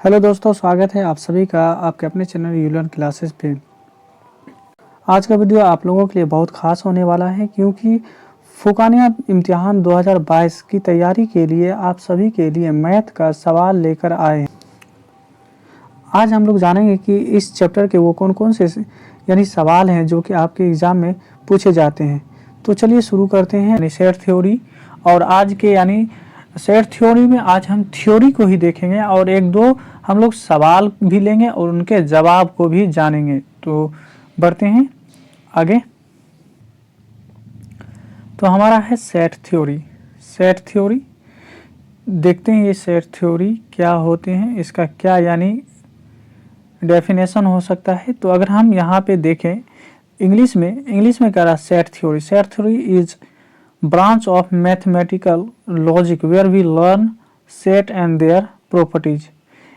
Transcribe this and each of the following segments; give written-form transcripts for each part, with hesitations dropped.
Hello दोस्तों, स्वागत है आप सभी का आपके अपने चैनल यूलर्न क्लासेस पे। आज का वीडियो आप लोगों के लिए बहुत खास होने वाला है क्योंकि फुकानिया इम्तिहान 2022 की तैयारी के लिए आप सभी के लिए मैथ का सवाल लेकर आए हैं। आज हम लोग जानेंगे कि इस चैप्टर के वो कौन कौन से यानी सवाल हैं जो कि आपके एग्ज़ाम में पूछे जाते हैं। तो चलिए शुरू करते हैं यानी सेट थ्योरी। और आज के यानी सेट थ्योरी में आज हम थ्योरी को ही देखेंगे और एक दो हम लोग सवाल भी लेंगे और उनके जवाब को भी जानेंगे। तो बढ़ते हैं आगे। तो हमारा है सेट थ्योरी। सेट थ्योरी देखते हैं ये सेट थ्योरी क्या होते हैं, इसका क्या यानी डेफिनेशन हो सकता है। तो अगर हम यहाँ पे देखें इंग्लिश में कह रहा set theory. Set theory is branch of mathematical logic where we learn set and their properties।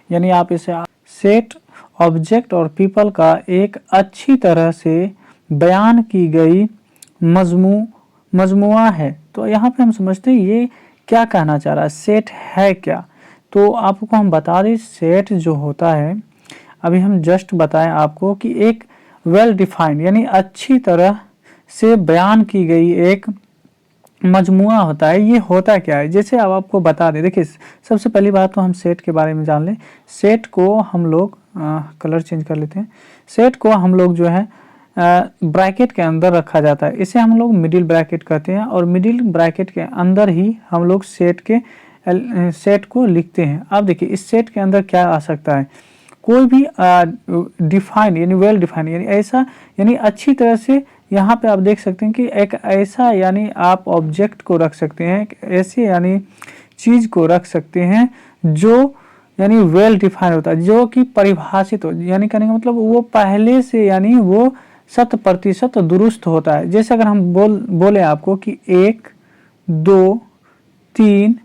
यानी आप इसे सेट, ऑब्जेक्ट और पीपल का एक अच्छी तरह से बयान की गई मजमुआ है। तो यहाँ पे हम समझते हैं ये क्या कहना चाह रहा है, सेट है क्या। तो आपको हम बता दें सेट जो होता है, अभी हम जस्ट बताएं आपको कि एक वेल डिफाइंड यानी अच्छी तरह से बयान की गई एक मजमुआ होता है। ये होता क्या है, जैसे अब आपको बता दें। देखिए सबसे पहली बात तो हम सेट के बारे में जान लें। सेट को हम लोग कलर चेंज कर लेते हैं। सेट को हम लोग जो है ब्रैकेट के अंदर रखा जाता है, इसे हम लोग मिडिल ब्रैकेट कहते हैं और मिडिल ब्रैकेट के अंदर ही हम लोग सेट को लिखते हैं। अब देखिए इस सेट के अंदर क्या आ सकता है, कोई भी डिफाइंड यानी वेल डिफाइंड यानी ऐसा यानी अच्छी तरह से। यहाँ पे आप देख सकते हैं कि एक ऐसा यानी आप ऑब्जेक्ट को रख सकते हैं, ऐसे यानी चीज़ को रख सकते हैं जो यानी वेल डिफाइंड होता है, जो कि परिभाषित हो। यानी कहने का मतलब वो पहले से यानी वो 100% दुरुस्त होता है। जैसे अगर हम बोले आपको कि 1 2 3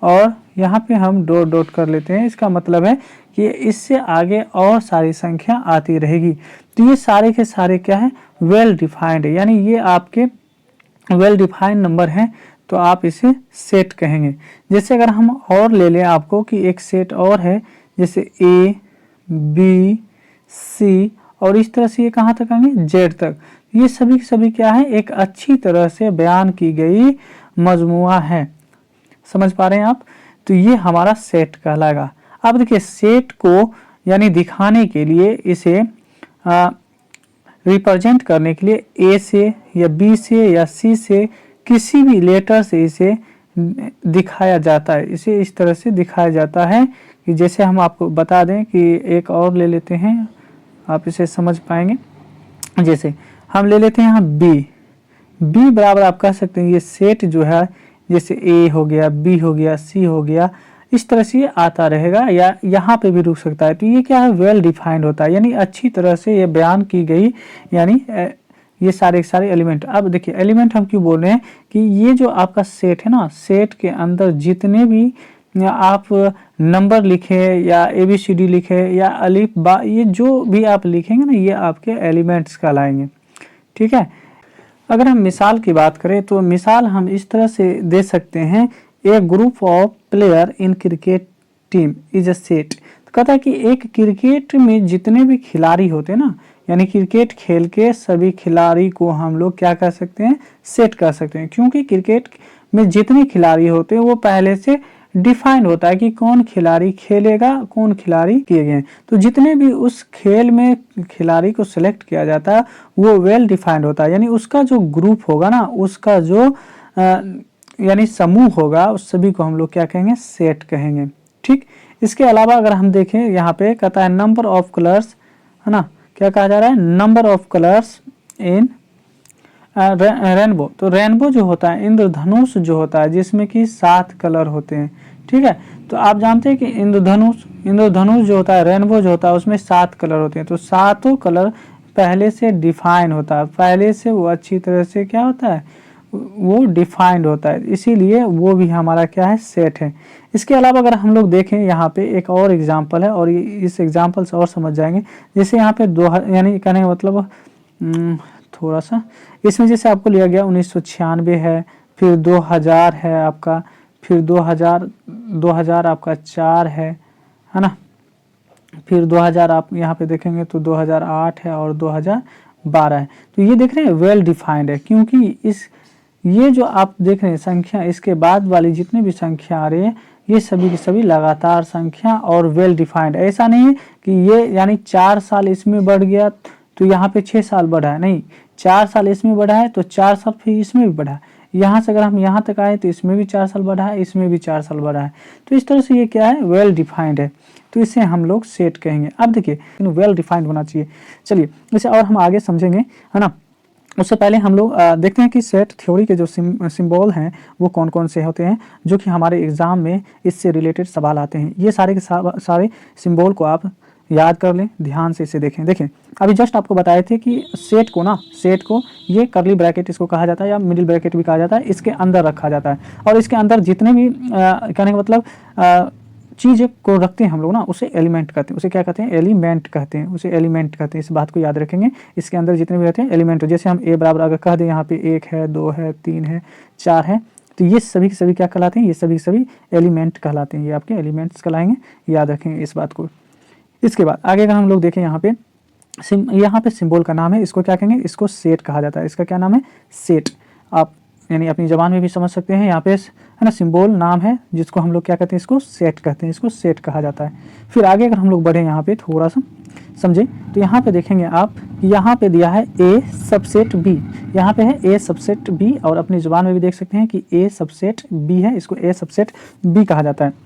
और यहाँ पे हम डॉट डॉट कर लेते हैं, इसका मतलब है कि इससे आगे और सारी संख्या आती रहेगी। तो ये सारे के सारे क्या है, वेल डिफाइंड है, यानी ये आपके वेल डिफाइंड नंबर हैं। तो आप इसे सेट कहेंगे। जैसे अगर हम और ले लें आपको कि एक सेट और है, जैसे ए बी सी और इस तरह से ये कहाँ तक आएंगे, जेड तक। ये सभी क्या है, एक अच्छी तरह से बयान की गई मजमुआ है। समझ पा रहे हैं आप। तो ये हमारा सेट कहलाएगा। अब देखिए सेट को यानी दिखाने के लिए, इसे रिप्रेजेंट करने के लिए ए से या बी से या सी से किसी भी लेटर से इसे दिखाया जाता है। इसे इस तरह से दिखाया जाता है कि जैसे हम आपको बता दें कि एक और ले लेते हैं, आप इसे समझ पाएंगे। जैसे हम ले लेते हैं यहाँ बी बराबर आप कह सकते हैं ये सेट जो है, जैसे ए हो गया, बी हो गया, सी हो गया, इस तरह से ये आता रहेगा या यहाँ पे भी रुक सकता है। तो ये क्या है, वेल डिफाइंड होता है, यानी अच्छी तरह से ये बयान की गई यानी ये सारे एलिमेंट। अब देखिए एलिमेंट हम क्यों बोल रहे हैं कि ये जो आपका सेट है ना, सेट के अंदर जितने भी आप नंबर लिखे या ABCD लिखे या अलिफ बा, ये जो भी आप लिखेंगे ना, ये आपके एलिमेंट्स कहलाएंगे। ठीक है। अगर हम मिसाल की बात करें तो मिसाल हम इस तरह से दे सकते हैं, A group of player in cricket team is a set. तो कहता है कि एक क्रिकेट में जितने भी खिलाड़ी होते हैं ना, यानी क्रिकेट खेल के सभी खिलाड़ी को हम लोग क्या कर सकते हैं, सेट कर सकते हैं। क्योंकि क्रिकेट में जितने खिलाड़ी होते हैं वो पहले से डिफाइंड होता है कि कौन खिलाड़ी खेलेगा, कौन खिलाड़ी किए गए हैं। तो जितने भी उस खेल में खिलाड़ी को सिलेक्ट किया जाता है वो वेल डिफाइंड होता है, यानी उसका जो ग्रुप होगा ना, उसका जो यानी समूह होगा, उस सभी को हम लोग क्या कहेंगे, सेट कहेंगे। ठीक। इसके अलावा अगर हम देखें यहाँ पे कहता है नंबर ऑफ कलर्स, है ना, क्या कहा जा रहा है, number of colours in rainbow. तो रेनबो जो होता है, इंद्रधनुष जो होता है, जिसमें कि 7 कलर होते हैं। ठीक है। तो आप जानते हैं कि इंद्रधनुष जो होता है, रेनबो जो होता है, उसमें 7 कलर होते हैं। तो सातों कलर पहले से डिफाइन होता है, पहले से वो अच्छी तरह से क्या होता है, वो डिफाइंड होता है, इसीलिए वो भी हमारा क्या है, सेट है। इसके अलावा अगर हम लोग देखें यहाँ पे एक और एग्जांपल है और इस एग्जांपल से और समझ जाएंगे। जैसे यहाँ पे यानी कहने का मतलब थोड़ा सा इसमें जैसे आपको लिया गया 1996 है, फिर 2000 है आपका, फिर 2000 आपका 4 है ना। फिर 2000 आप यहाँ पे देखेंगे तो 2008 है और 2012 है। तो ये देख रहे हैं वेल डिफाइंड है, क्योंकि ये जो आप देख रहे हैं संख्या, इसके बाद वाली जितनी भी संख्या आ रही है ये सभी की सभी लगातार संख्या और वेल डिफाइंड। ऐसा नहीं है कि ये यानी 4 साल इसमें बढ़ गया तो यहाँ पे 6 साल बढ़ा है, नहीं, 4 साल इसमें बढ़ा है तो 4 साल फिर इसमें भी बढ़ा है। यहाँ से अगर हम यहाँ तक आए तो इसमें भी 4 साल बढ़ा है, इसमें भी 4 साल बढ़ा है। तो इस तरह से ये क्या है, वेल डिफाइंड है। तो इसे हम लोग सेट कहेंगे। अब देखिए वेल डिफाइंड होना चाहिए। चलिए इसे और हम आगे समझेंगे, है ना। उससे पहले हम लोग देखते हैं कि सेट थ्योरी के जो सिंबल हैं वो कौन कौन से होते हैं, जो कि हमारे एग्जाम में इससे रिलेटेड सवाल आते हैं। ये सारे के सारे सिंबल को आप याद कर लें, ध्यान से इसे देखें। देखें अभी जस्ट आपको बताए थे कि सेट को ये करली ब्रैकेट इसको कहा जाता है या मिडिल ब्रैकेट भी कहा जाता है, इसके अंदर रखा जाता है। और इसके अंदर जितने भी कहने का मतलब चीज़ को रखते हैं हम लोग ना, उसे एलिमेंट कहते हैं। उसे क्या कहते हैं, एलिमेंट कहते हैं, उसे एलिमेंट कहते हैं। इस बात को याद रखेंगे, इसके अंदर जितने भी रहते हैं एलिमेंट। जैसे हम ए बराबर अगर कह दें यहाँ पे 1 है, 2 है, 3 है, 4 है, तो ये सभी के सभी क्या कहलाते हैं, ये सभी के सभी एलिमेंट कहलाते हैं। ये आपके एलिमेंट्स कहलाएंगे, याद रखेंगे इस बात को। इसके बाद आगे अगर हम लोग देखें यहाँ पे सिंबल का नाम है, इसको क्या कहेंगे, इसको सेट कहा जाता है। इसका क्या नाम है, सेट। आप यानी अपनी जबान में भी समझ सकते हैं, यहाँ पे है ना सिंबल नाम है जिसको हम लोग क्या कहते हैं, इसको सेट कहते हैं, इसको सेट कहा जाता है। फिर आगे अगर हम लोग बढ़े यहाँ पे थोड़ा सा समझे, तो यहाँ पे देखेंगे आप, यहाँ पे दिया है ए सबसेट बी, यहाँ पे है ए सबसेट बी, और अपनी जुबान में भी देख सकते हैं कि ए सबसेट बी है, इसको ए सबसेट बी कहा जाता है।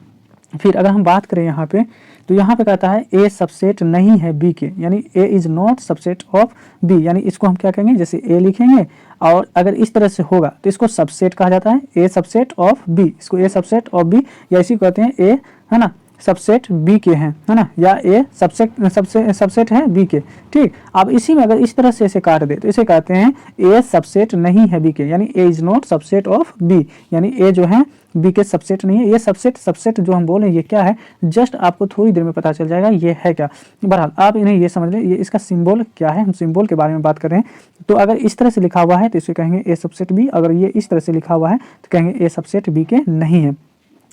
फिर अगर हम बात करें यहाँ पे, तो यहाँ पे कहता है ए सबसेट नहीं है बी के, यानी A is not subset of B, यानी इसको हम क्या कहेंगे, जैसे ए लिखेंगे और अगर इस तरह से होगा तो इसको सबसेट कहा जाता है, ए सबसेट ऑफ बी, इसको ए सबसेट ऑफ बी, या इसी को कहते हैं ए, है ना, सबसेट बी के हैं, है ना, या ए सबसेट है बी के। ठीक, अब इसी में अगर इस तरह से इसे काट दे तो इसे कहते हैं ए सबसेट नहीं है बी के, यानी A is not subset of B, यानी ए जो है बी के सबसेट नहीं है। ये सबसेट जो हम बोल रहे हैं ये क्या है, जस्ट आपको थोड़ी देर में पता चल जाएगा ये है क्या। बहरहाल आप इन्हें ये समझ लें, ये इसका सिंबल क्या है, हम सिंबल के बारे में बात कर रहे हैं। तो अगर इस तरह से लिखा हुआ है तो इसे कहेंगे ए सबसेट बी, अगर ये इस तरह से लिखा हुआ है तो कहेंगे ए सबसेट बी के नहीं है।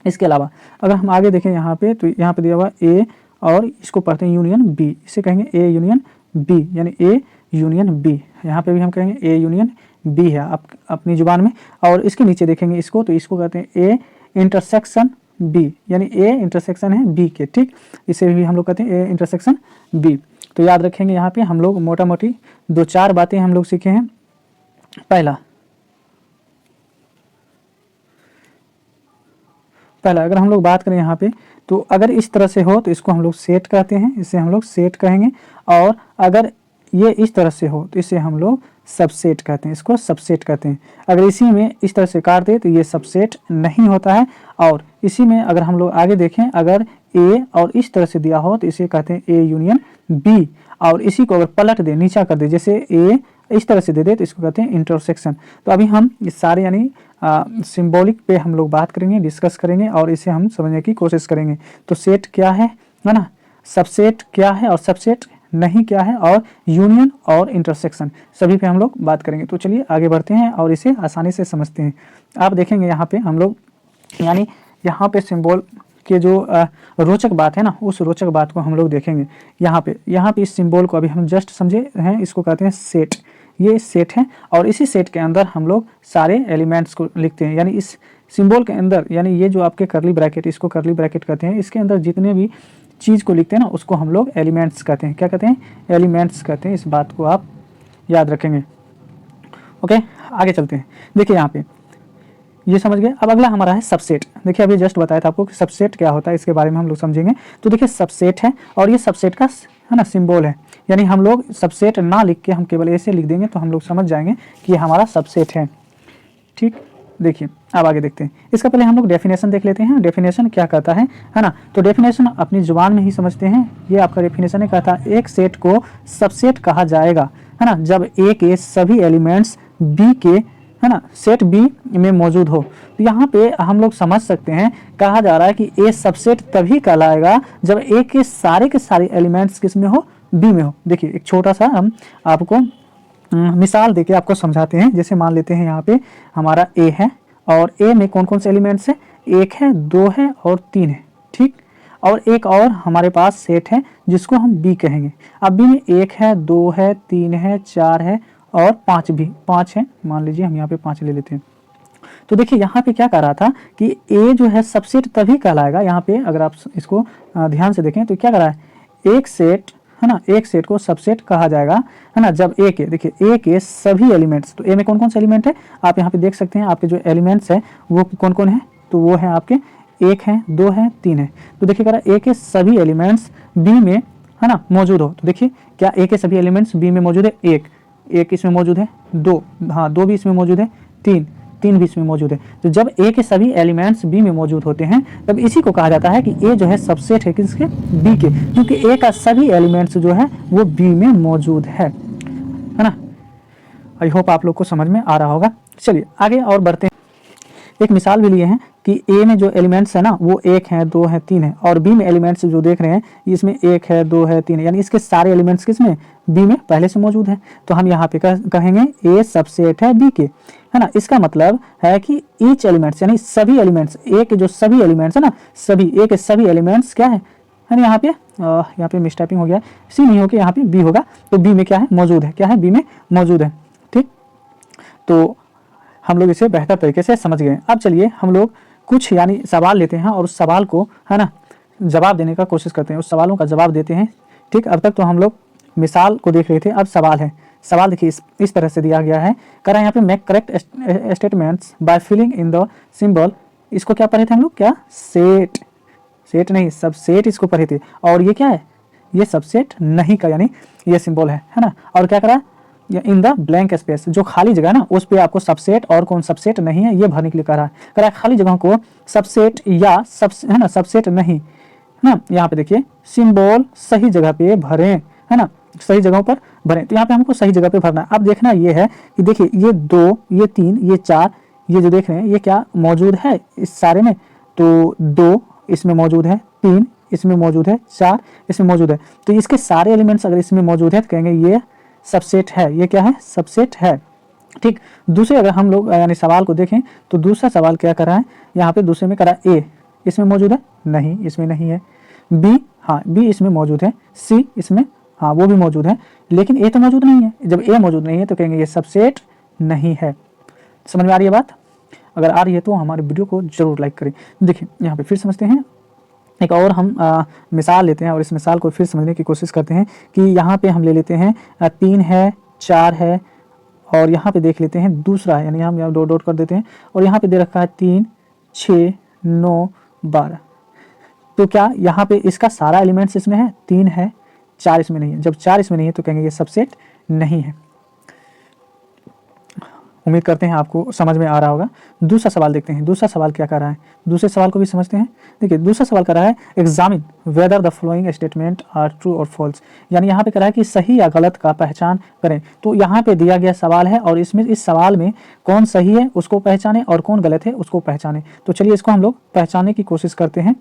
इसके अलावा अगर हम आगे देखें यहाँ पे, तो यहाँ पे दिया हुआ ए और इसको पढ़ते हैं यूनियन बी, इसे कहेंगे ए यूनियन बी, यानी ए यूनियन बी। यहाँ पे भी हम कहेंगे ए यूनियन बी है आप अपनी जुबान में। और इसके नीचे देखेंगे इसको, तो इसको कहते हैं ए इंटरसेक्शन बी, यानी ए इंटरसेक्शन है बी के। ठीक, इसे भी हम लोग कहते हैं ए इंटरसेक्शन बी। तो याद रखेंगे यहाँ पे हम लोग मोटा मोटी 2-4 बातें हम लोग सीखे हैं। पहला अगर हम लोग बात करें यहाँ पे, तो अगर इस तरह से हो तो इसको हम लोग सेट कहते हैं, इसे हम लोग सेट कहेंगे। और अगर ये इस तरह से हो तो इसे हम लोग सबसेट कहते हैं, इसको सबसेट कहते हैं। अगर इसी में इस तरह से काट दे तो ये सबसेट नहीं होता है। और इसी में अगर हम लोग आगे देखें, अगर ए और इस तरह से दिया हो तो इसे कहते हैं ए यूनियन बी, और इसी को अगर पलट दे, नीचा कर दे, जैसे ए इस तरह से दे दे तो इसको कहते हैं इंटरसेक्शन। तो अभी हम इस सारे यानी सिंबॉलिक पे हम लोग बात करेंगे, डिस्कस करेंगे और इसे हम समझने की कोशिश करेंगे। तो सेट क्या है ना, सबसेट क्या है और सबसेट नहीं क्या है, और यूनियन और इंटरसेक्शन सभी पे हम लोग बात करेंगे। तो चलिए आगे बढ़ते हैं और इसे आसानी से समझते हैं। आप देखेंगे यहाँ पे हम लोग यानी यहाँ पे सिंबल के जो रोचक बात है ना, उस रोचक बात को हम लोग देखेंगे। यहाँ पे इस सिंबल को अभी हम जस्ट समझे हैं, इसको कहते हैं सेट। ये सेट है और इसी सेट के अंदर हम लोग सारे एलिमेंट्स को लिखते हैं। यानी इस सिंबल के अंदर, यानी ये जो आपके करली ब्रैकेट, इसको करली ब्रैकेट कहते हैं, इसके अंदर जितने भी चीज़ को लिखते हैं ना उसको हम लोग एलिमेंट्स कहते हैं। क्या कहते हैं, एलिमेंट्स कहते हैं। इस बात को आप याद रखेंगे। ओके, आगे चलते हैं। देखिए यहाँ पे ये समझ गए। अब अगला हमारा है सबसेट। देखिए अभी जस्ट बताया था आपको कि सबसेट क्या होता है, इसके बारे में हम लोग समझेंगे। तो देखिए सबसेट है और ये सबसेट का है ना सिंबल है, यानी हम लोग सबसेट ना लिख के हम केवल ऐसे लिख देंगे तो हम लोग समझ जाएंगे कि ये हमारा सबसेट है। ठीक, देखिए अब आगे देखते हैं। इसका पहले हम लोग डेफिनेशन देख लेते हैं, डेफिनेशन क्या कहता है ना। तो डेफिनेशन अपनी जुबान में ही समझते हैं। ये आपका डेफिनेशन है, कहता है एक सेट को सबसेट कहा जाएगा, है ना, जब ए के सभी एलिमेंट्स बी के, है ना, सेट बी में मौजूद हो। तो यहाँ पे हम लोग समझ सकते हैं, कहा जा रहा है कि ए सबसेट तभी कहलाएगा जब ए के सारे एलिमेंट्स किस में हो, बी में हो। देखिए एक छोटा सा हम आपको मिसाल देके आपको समझाते हैं। जैसे मान लेते हैं यहाँ पे हमारा ए है और ए में कौन कौन से एलिमेंट्स है, 1 है, 2 है और 3 है। ठीक, और एक और हमारे पास सेट है जिसको हम बी कहेंगे। अब बी में 1 है, 2 है, 3 है, 4 है और 5 भी, 5 है, मान लीजिए हम यहाँ पे 5 ले लेते हैं। तो देखिए यहाँ पे क्या कह रहा था कि ए जो है सबसेट तभी कहलाएगा। यहाँ पे अगर आप इसको ध्यान से देखें तो क्या कह रहा है, एक सेट है ना, एक सेट को सबसेट कहा जाएगा है ना जब ए के, देखिए ए के सभी एलिमेंट्स, तो ए में कौन कौन से एलिमेंट है आप यहाँ पे देख सकते हैं, आपके जो एलिमेंट्स है वो कौन कौन है, तो वो है आपके 1 है, 2 है, 3 है। तो देखिए कह रहा है ए के सभी एलिमेंट्स बी में है ना मौजूद हो। तो देखिए क्या ए के सभी एलिमेंट्स बी में मौजूद है, एक इसमें मौजूद है, 2 हाँ 2 भी इसमें मौजूद है, 3 भी इसमें मौजूद है। तो जब ए के सभी एलिमेंट्स बी में मौजूद होते हैं तब इसी को कहा जाता है कि ए जो है सबसेट है किसके, बी के, क्योंकि ए का सभी एलिमेंट्स जो है वो बी में मौजूद है ना। आई होप आप लोग को समझ में आ रहा होगा। चलिए आगे और बढ़ते हैं। एक मिसाल भी लिए हैं कि ए में जो एलिमेंट्स है ना वो 1 है, 2 है, 3 है, और बी में एलिमेंट्स जो देख रहे हैं इसमें 1 है, 2 है, 3 है, यानी इसके सारे एलिमेंट्स किसमें, बी में पहले से मौजूद है। तो हम यहाँ पे कहेंगे ए सबसेट है बी के, है ना। इसका मतलब है कि ईच एलिमेंट्स यानी सभी एलिमेंट्स, ए के जो सभी एलिमेंट्स है ना, सभी ए के सभी एलिमेंट्स क्या है ना, यहाँ पे मिसटाइपिंग हो गया, सी नहीं होकर यहाँ पे बी होगा। तो बी में क्या है मौजूद है, क्या है बी में मौजूद है। ठीक, तो हम लोग इसे बेहतर तरीके से समझ गए। अब चलिए हम लोग कुछ यानी सवाल लेते हैं और उस सवाल को है ना जवाब देने का कोशिश करते हैं, उस सवालों का जवाब देते हैं। ठीक, अब तक तो हम लोग मिसाल को देख रहे थे, अब सवाल है। सवाल देखिए इस तरह से दिया गया है, कह रहा है यहाँ पे make correct statements by filling in the symbol. इसको क्या पढ़े थे हम लोग, क्या सेट, सेट नहीं सबसेट इसको पढ़े थे। और ये क्या है, ये सबसेट नहीं का यानी ये सिंबल है ना। और क्या करा, इन द ब्लैंक स्पेस, जो खाली जगह ना उस पे आपको सबसेट और कौन सबसेट नहीं है ये भरने के लिए कह रहा है। कह रहा है खाली जगह को सबसेट या है ना सबसेट नहीं है ना। यहाँ पे देखिए सिंबल सही जगह पे भरें, है ना, सही जगहों पर भरें। तो यहाँ पे हमको सही जगह पे भरना है। अब देखना ये है कि देखिए ये 2, ये 3, ये 4, ये जो देख रहे हैं ये क्या मौजूद है इस सारे में, तो 2 इसमें मौजूद है, 3 इसमें मौजूद है, 4 इसमें मौजूद है। तो इसके सारे एलिमेंट्स अगर इसमें मौजूद है तो कहेंगे ये सबसेट है, ये क्या है सबसेट है। ठीक, दूसरे अगर हम लोग यानी सवाल को देखें तो दूसरा सवाल क्या कर रहा है, यहाँ पे दूसरे में कर रहा है ए इसमें मौजूद है, नहीं इसमें नहीं है, बी हाँ बी इसमें मौजूद है, सी इसमें हाँ वो भी मौजूद है, लेकिन ए तो मौजूद नहीं है। जब ए मौजूद नहीं है तो कहेंगे ये सबसेट नहीं है। समझ में आ रही है बात? अगर आ रही है तो हमारे वीडियो को जरूर लाइक करें। देखिए यहाँ पे फिर समझते हैं, एक और हम मिसाल लेते हैं और इस मिसाल को फिर समझने की कोशिश करते हैं कि यहाँ पे हम ले लेते हैं 3 है, 4 है, और यहाँ पे देख लेते हैं दूसरा है, यानी हम यहाँ डॉट डॉट कर देते हैं और यहाँ पे दे रखा है 3, 6, 9, 12। तो क्या यहाँ पे इसका सारा एलिमेंट्स इसमें है, 3 है, 4 इसमें नहीं है। जब 4 इसमें नहीं है तो कहेंगे ये सबसेट नहीं है। उम्मीद करते हैं आपको समझ में आ रहा होगा। दूसरा सवाल देखते हैं, दूसरा सवाल क्या कर रहा है, दूसरे सवाल को भी समझते हैं। देखिए दूसरा सवाल कर रहा है examine whether the following statement are true और फॉल्स, यानी यहाँ पे कर रहा है कि सही या गलत का पहचान करें। तो यहाँ पे दिया गया सवाल है और इसमें इस सवाल में कौन सही है उसको पहचाने और कौन गलत है उसको पहचाने। तो चलिए इसको हम लोग पहचानने की कोशिश करते हैं।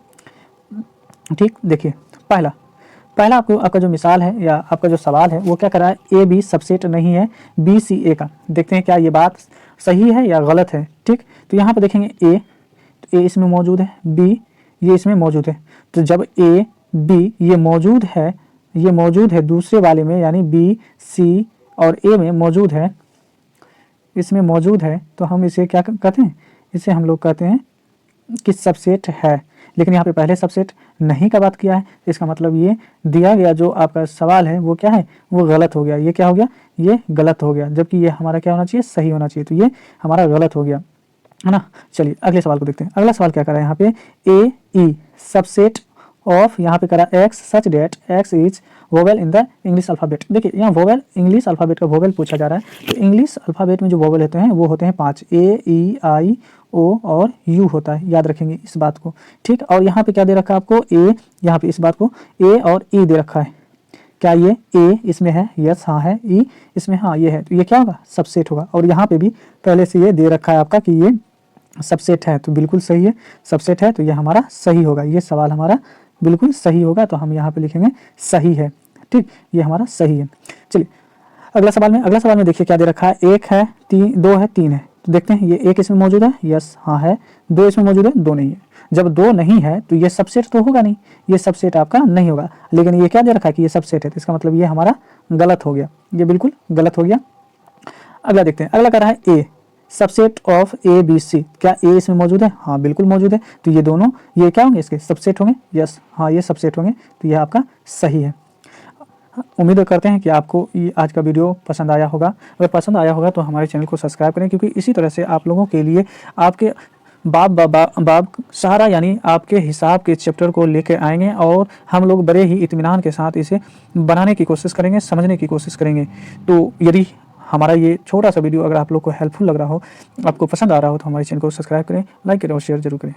ठीक, देखिए पहला आपका जो मिसाल है या आपका जो सवाल है वो क्या कर रहा है, ए बी सबसेट नहीं है बी सी ए का। देखते हैं क्या ये बात सही है या गलत है। ठीक, तो यहाँ पे देखेंगे ए, तो ए इसमें मौजूद है, बी ये इसमें मौजूद है। तो जब ए बी ये मौजूद है दूसरे वाले में, यानी बी सी और ए में मौजूद है, इसमें मौजूद है, तो हम इसे क्या कहते हैं, इसे हम लोग कहते हैं कि सबसेट है। लेकिन यहाँ पे पहले सबसेट नहीं का बात किया है, इसका मतलब ये दिया गया जो आपका सवाल है वो क्या है, वो गलत हो गया। ये क्या हो गया, ये गलत हो गया, जबकि ये हमारा क्या होना चाहिए, सही होना चाहिए। तो ये हमारा गलत हो गया, है ना। चलिए अगले सवाल को देखते हैं। अगला सवाल क्या कर रहा है यहाँ पे, ए ई सबसेट ऑफ, यहाँ पे करा X such that X is vowel in the English alphabet. देखिए यहाँ वोवेल इंग्लिश अल्फ़ाबेट का वोवेल पूछा जा रहा है। तो इंग्लिश अल्फ़ाबेट में जो वोवेल होते हैं वो होते हैं 5, ए ई आई ओ और यू होता है, याद रखेंगे इस बात को। ठीक, और यहाँ पे क्या दे रखा है आपको, ए, यहाँ पे इस बात को ए और ई दे रखा है। क्या ये ए इसमें है, यस हाँ है, ई इसमें हाँ ये है, तो ये क्या होगा, सबसेट होगा। और यहाँ पे भी पहले से ये दे रखा है आपका कि ये सबसेट है, तो बिल्कुल सही है, सबसेट है, तो ये हमारा सही होगा। ये सवाल हमारा बिल्कुल सही होगा, तो हम यहाँ पे लिखेंगे सही है। ठीक, ये हमारा सही है। चलिए अगला सवाल में देखिए क्या दे रखा है, 1 है, 2 है, 3 है। तो देखते हैं ये 1 इसमें मौजूद है, यस हाँ है, 2 इसमें मौजूद है, 2 नहीं है। जब 2 नहीं है तो ये सबसेट तो होगा नहीं, ये सबसेट आपका नहीं होगा। लेकिन ये क्या दे रखा है कि ये सबसेट है, तो इसका मतलब ये हमारा गलत हो गया, ये बिल्कुल गलत हो गया। अगला देखते हैं, अगला कह रहा है A subset of A B C, क्या ए इसमें मौजूद है? हाँ बिल्कुल मौजूद है। तो ये दोनों ये क्या होंगे, इसके सबसेट होंगे। यस, हाँ ये सबसेट होंगे, तो ये आपका सही है। उम्मीद करते हैं कि आपको ये आज का वीडियो पसंद आया होगा। अगर पसंद आया होगा तो हमारे चैनल को सब्सक्राइब करें, क्योंकि इसी तरह से आप लोगों के लिए आपके बाब सहारा यानी आपके हिसाब के चैप्टर को लेकर आएंगे और हम लोग बड़े ही इत्मीनान के साथ इसे बनाने की कोशिश करेंगे, समझने की कोशिश करेंगे। तो यदि हमारा ये छोटा सा वीडियो अगर आप लोग को हेल्पफुल लग रहा हो, आपको पसंद आ रहा हो, तो हमारे चैनल को सब्सक्राइब करें, लाइक करें और शेयर जरूर करें।